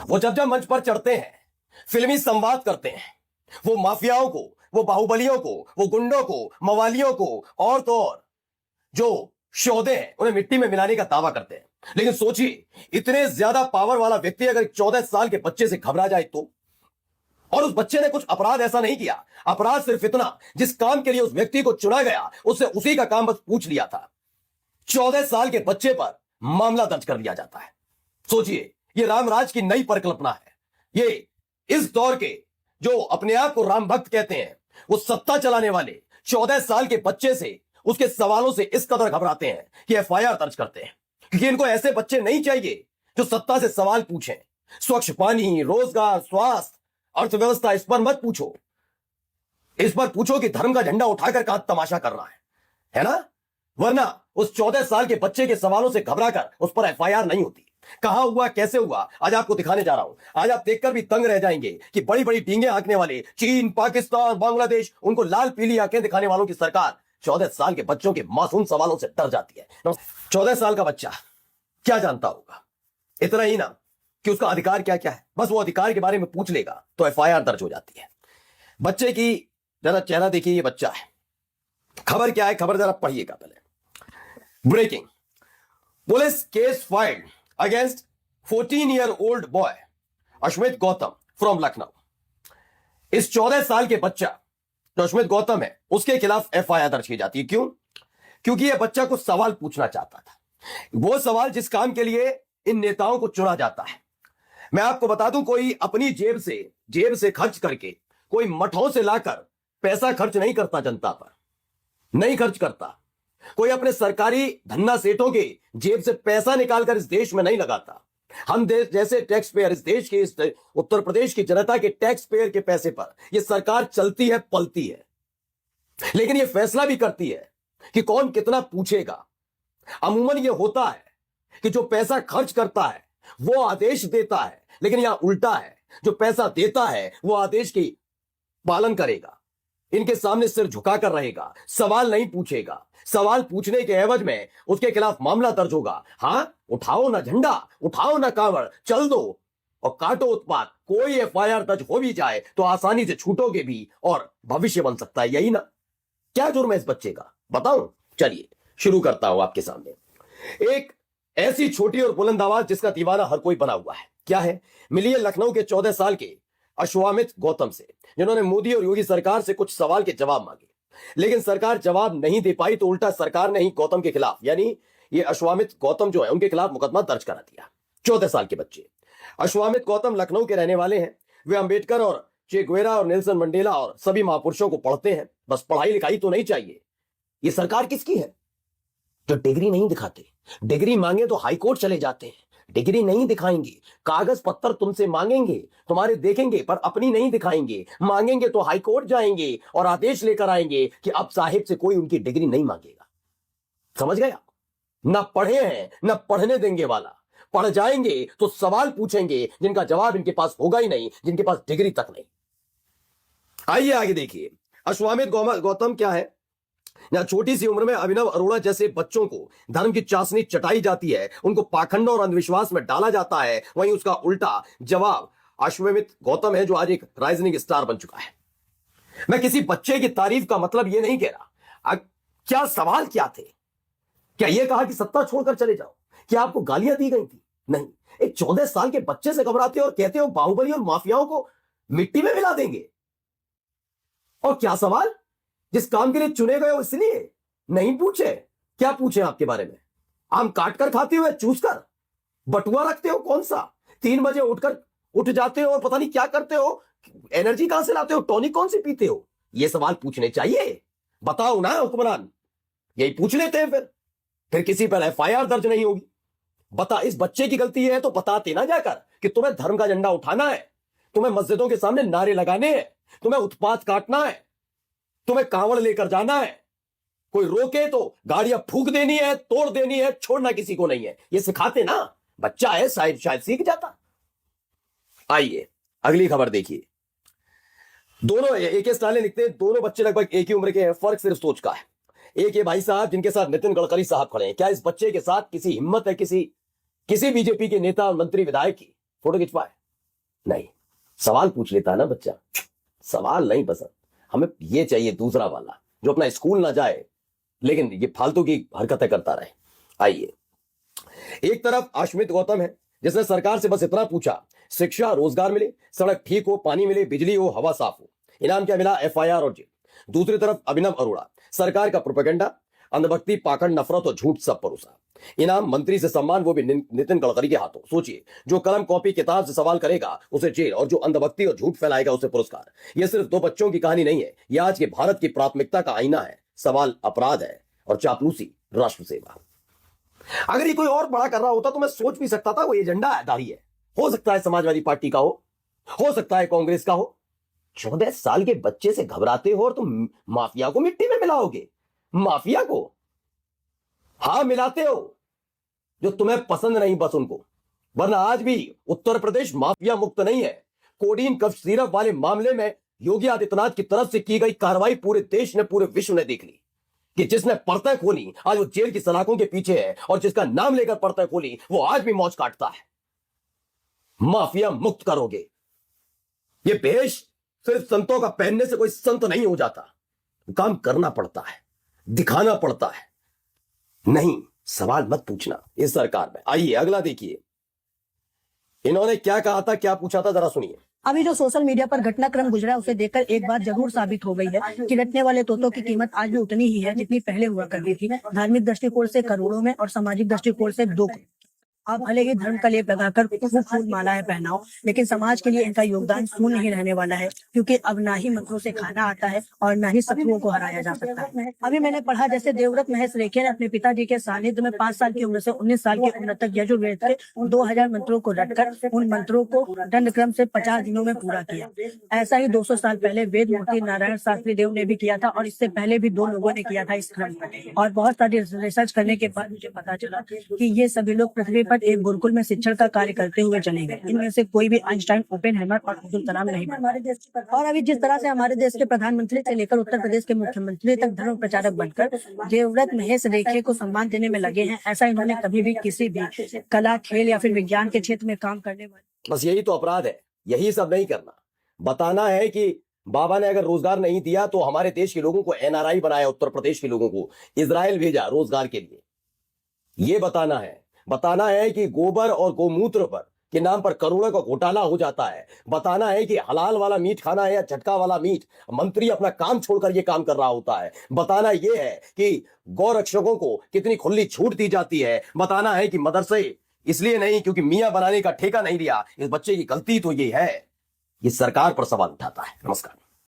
वो जब जब मंच पर चढ़ते हैं, फिल्मी संवाद करते हैं, वो माफियाओं को, वो बाहुबलियों को, वो गुंडों को, मवालियों को और तो और जो शोधे हैं उन्हें मिट्टी में मिलाने का दावा करते हैं। लेकिन सोचिए, इतने ज्यादा पावर वाला व्यक्ति अगर 14 साल के बच्चे से घबरा जाए तो, और उस बच्चे ने कुछ अपराध ऐसा नहीं किया, अपराध सिर्फ इतना, जिस काम के लिए उस व्यक्ति को चुना गया उससे उसी का काम बस पूछ लिया था, 14 साल के बच्चे पर मामला दर्ज कर दिया जाता है। सोचिए, ये रामराज की नई परिकल्पना है। ये इस दौर के जो अपने आप को राम भक्त कहते हैं, वो सत्ता चलाने वाले 14 साल के बच्चे से, उसके सवालों से इस कदर घबराते हैं कि एफआईआर दर्ज करते हैं, क्योंकि इनको ऐसे बच्चे नहीं चाहिए जो सत्ता से सवाल पूछें। स्वच्छ पानी, रोजगार, स्वास्थ्य, अर्थव्यवस्था, इस पर मत पूछो। इस पर पूछो कि धर्म का झंडा उठाकर कहां तमाशा कर रहा है ना? वरना उस 14 साल के बच्चे के सवालों से घबराकर उस पर एफआईआर नहीं होती। कहां हुआ, कैसे हुआ, आज आपको दिखाने जा रहा हूं। आज आप देखकर भी तंग रह जाएंगे कि बड़ी बड़ी डींगे हाँकने वाले चीन, पाकिस्तान, बांग्लादेश, उनको लाल पीली आंखें दिखाने वालों की सरकार 14 साल के बच्चों के मासूम सवालों से डर जाती है। 14 साल का बच्चा क्या जानता होगा? इतना ही ना कि उसका अधिकार क्या क्या है, बस वो अधिकार के बारे में पूछ लेगा तो एफआईआर दर्ज हो जाती है। बच्चे की जरा चेहरा देखिए, ये बच्चा है। खबर क्या है, खबर जरा पढ़िएगा पहले। Breaking, police case filed against 14-year-old boy Ashmit Gautam from Lucknow. इस 14 साल के बच्चा जो अश्मित गौतम है, उसके खिलाफ एफआईआर दर्ज की जाती है। क्यों? क्योंकि यह बच्चा कुछ सवाल पूछना चाहता था, वो सवाल जिस काम के लिए इन नेताओं को चुना जाता है। मैं आपको बता दूं, कोई अपनी जेब से खर्च करके, कोई मठों से लाकर पैसा खर्च नहीं करता, जनता पर नहीं खर्च करता। कोई अपने सरकारी धन्ना सेठों के जेब से पैसा निकालकर इस देश में नहीं लगाता। हम देश जैसे टैक्स पेयर, इस देश के, इस उत्तर प्रदेश की जनता के टैक्स पेयर के पैसे पर यह सरकार चलती है, पलती है, लेकिन यह फैसला भी करती है कि कौन कितना पूछेगा। अमूमन यह होता है कि जो पैसा खर्च करता है वो आदेश देता है, लेकिन यहां उल्टा है, जो पैसा देता है वो आदेश की पालन करेगा, इनके सामने सिर झुकाकर रहेगा, सवाल नहीं पूछेगा। सवाल पूछने के एवज में उसके खिलाफ मामला दर्ज होगा। हां, उठाओ ना झंडा, उठाओ ना कांवड़, चल दो और काटो उत्पात। कोई एफआईआर दर्ज हो भी जाए तो आसानी से छूटोगे भी और भविष्य बन सकता है। यही ना? क्या जुर्म है इस बच्चे का, बताऊं? चलिए शुरू करता हूं आपके सामने। एक ऐसी छोटी और बुलंद आवाज जिसका दीवाना हर कोई बना हुआ है। क्या है? मिली है लखनऊ के 14 साल के अश्वामित गौतम से, जिन्होंने मोदी और योगी सरकार से कुछ सवाल के जवाब मांगे, लेकिन सरकार जवाब नहीं दे पाई, तो उल्टा सरकार ने ही गौतम के खिलाफ, यानी ये अश्वामित गौतम जो है, उनके खिलाफ मुकदमा दर्ज करा दिया। 14 साल के बच्चे अश्वामित गौतम लखनऊ के रहने वाले हैं। वे अंबेडकर और चे गुवेरा और नेल्सन मंडेला और सभी महापुरुषों को पढ़ते हैं। बस पढ़ाई लिखाई तो नहीं चाहिए। ये सरकार किसकी है? जो डिग्री नहीं दिखाते, डिग्री मांगे तो हाईकोर्ट चले जाते हैं, डिग्री नहीं दिखाएंगे, कागज पत्तर तुमसे मांगेंगे, तुम्हारे देखेंगे पर अपनी नहीं दिखाएंगे, मांगेंगे तो हाईकोर्ट जाएंगे और आदेश लेकर आएंगे कि अब साहिब से कोई उनकी डिग्री नहीं मांगेगा। समझ गया? ना पढ़े हैं ना पढ़ने देंगे वाला। पढ़ जाएंगे तो सवाल पूछेंगे जिनका जवाब इनके पास होगा ही नहीं, जिनके पास डिग्री तक नहीं। आइए आगे देखिए, अश्वामित गौतम क्या है? यहां छोटी सी उम्र में अभिनव अरोड़ा जैसे बच्चों को धर्म की चाशनी चटाई जाती है, उनको पाखंड और अंधविश्वास में डाला जाता है। वहीं उसका उल्टा जवाब अश्वमित गौतम है, जो आज एक राइजनिंग स्टार बन चुका है। मैं किसी बच्चे की तारीफ का मतलब यह नहीं कह रहा। क्या सवाल क्या थे? क्या यह कहा कि सत्ता छोड़कर चले जाओ? क्या आपको गालियां दी गई थी? नहीं। एक 14 साल के बच्चे से घबराते हो और कहते हो बाहुबली और माफियाओं को मिट्टी में मिला देंगे। और क्या सवाल? जिस काम के लिए चुने गए हो इसलिए नहीं पूछे? क्या पूछे आपके बारे में? आम काट कर खाते हो या चूस कर? बटुआ रखते हो कौन सा? 3 बजे उठ जाते हो और पता नहीं क्या करते हो? एनर्जी कहां से लाते हो? टॉनिक कौन सी पीते हो? ये सवाल पूछने चाहिए। बताओ ना हुक्मरान, यही पूछ लेते हैं। फिर किसी पर एफआईआर दर्ज नहीं होगी। बता, इस बच्चे की गलती है तो बताते ना जाकर कि तुम्हें धर्म का झंडा उठाना है, तुम्हें मस्जिदों के सामने नारे लगाने हैं, तुम्हें उत्पात काटना है, तुम्हें कांवड़ लेकर जाना है। कोई रोके तो गाड़ियां फूंक देनी है, तोड़ देनी है, छोड़ना किसी को नहीं है। ये सिखाते ना, बच्चा है, शायद सीख जाता। आइए अगली खबर देखिए। दोनों एक स्टाइल लिखते हैं, दोनों बच्चे लगभग एक ही उम्र के हैं, फर्क सिर्फ सोच का है। एक ये भाई साहब जिनके साथ नितिन गडकरी साहब खड़े हैं, क्या इस बच्चे के साथ किसी हिम्मत है किसी बीजेपी के नेता और मंत्री विधायक की फोटो खिंचवाए? नहीं, सवाल पूछ लेता है ना बच्चा, सवाल नहीं पसंद, हमें ये चाहिए दूसरा वाला जो अपना स्कूल ना जाए लेकिन ये फालतू की हरकतें करता रहे। आइए, एक तरफ अश्मित गौतम है जिसने सरकार से बस इतना पूछा, शिक्षा रोजगार मिले, सड़क ठीक हो, पानी मिले, बिजली हो, हवा साफ हो। इनाम क्या मिला? FIR और जेल। दूसरी तरफ अभिनव अरोड़ा, सरकार का प्रोपेगेंडा, अंधभक्ति, पाखंड, नफरत और झूठ सब परोसा। इनाम मंत्री से सम्मान, वो भी नितिन गडकरी के हाथों। सोचिए, जो कलम कॉपी किताब से सवाल करेगा उसे जेल, और जो अंधभक्ति और झूठ फैलाएगा उसे पुरस्कार। यह सिर्फ दो बच्चों की कहानी नहीं है, यह आज के भारत की प्राथमिकता का आईना है। सवाल अपराध है और चापलूसी राष्ट्र सेवा। अगर ये कोई और बड़ा कर रहा होता तो मैं सोच भी सकता था वो एजेंडाधारी है। हो सकता है समाजवादी पार्टी का हो सकता है कांग्रेस का हो। 14 साल के बच्चे से घबराते हो और तुम माफिया को मिट्टी में मिलाओगे। माफिया को हां मिलाते हो, जो तुम्हें पसंद नहीं बस उनको, वरना आज भी उत्तर प्रदेश माफिया मुक्त नहीं है। कोडीन कफ सिरप वाले मामले में योगी आदित्यनाथ की तरफ से की गई कार्रवाई पूरे देश ने, पूरे विश्व ने देख ली कि जिसने परतें खोली आज वो जेल की सलाखों के पीछे है, और जिसका नाम लेकर परतें खोली वो आज भी मौज काटता है। माफिया मुक्त करोगे। ये भेष सिर्फ संतों का पहनने से कोई संत नहीं हो जाता, काम करना पड़ता है, दिखाना पड़ता है। नहीं, सवाल मत पूछना इस सरकार में। आइए अगला देखिए, इन्होंने क्या कहा था, क्या पूछा था, जरा सुनिए। अभी जो सोशल मीडिया पर घटनाक्रम गुजरा है उसे देखकर एक बात जरूर साबित हो गई है कि रटने वाले तोतों की कीमत आज भी उतनी ही है जितनी पहले हुआ करती थी। धार्मिक दृष्टिकोण से करोड़ों में और सामाजिक दृष्टिकोण से 2 करोड़। आप भले ही धर्म का लेप लगाकर फूल मालाएं पहनाओ, लेकिन समाज के लिए इनका योगदान शून्य ही रहने वाला है, क्योंकि अब ना ही मंत्रों से खाना आता है और ना ही शत्रुओं को हराया जा सकता है। अभी मैंने पढ़ा जैसे देवव्रत महेश रेखे ने अपने पिताजी के सानिध्य में 5 साल की उम्र से 19 साल की उम्र तक यजुर्वेद के 2000 मंत्रों को रटकर उन मंत्रों को दंड क्रम से 50 दिनों में पूरा किया। ऐसा ही 200 साल पहले वेद मूर्ति नारायण शास्त्री देव ने भी किया था, और इससे पहले भी 2 लोगों ने किया था इस क्रम में। और बहुत सारी रिसर्च करने के बाद मुझे पता चला कि ये सभी लोग पृथ्वी पर एक गुरुकुल में शिक्षण का कार्य करते हुए चले गए। इनमें से कोई भी आइंस्टाइन, ओपेनहाइमर और अब्दुल कलाम नहीं बना। और अभी जिस तरह से हमारे देश के प्रधानमंत्री से लेकर उत्तर प्रदेश के मुख्यमंत्री तक धर्म प्रचारक बनकर देवव्रत महेश रेखे को सम्मान देने में लगे हैं, ऐसा इन्होंने कभी भी किसी भी कला, खेल या फिर विज्ञान के क्षेत्र में काम करने वाले। बस यही तो अपराध है, यही सब नहीं करना। बताना है कि बाबा ने अगर रोजगार नहीं दिया तो हमारे देश के लोगों को NRI बनाया, उत्तर प्रदेश के लोगों को इजराइल भेजा रोजगार के लिए। ये बताना है कि गोबर और गोमूत्र पर के नाम पर करोड़ों का घोटाला हो जाता है। बताना है कि हलाल वाला मीट खाना है या झटका वाला मीट, मंत्री अपना काम छोड़कर ये काम कर रहा होता है। बताना ये है कि गौ रक्षकों को कितनी खुली छूट दी जाती है। बताना है कि मदरसे इसलिए नहीं क्योंकि मियां बनाने का ठेका नहीं लिया। इस बच्चे की गलती तो ये है, ये सरकार पर सवाल उठाता है। नमस्कार।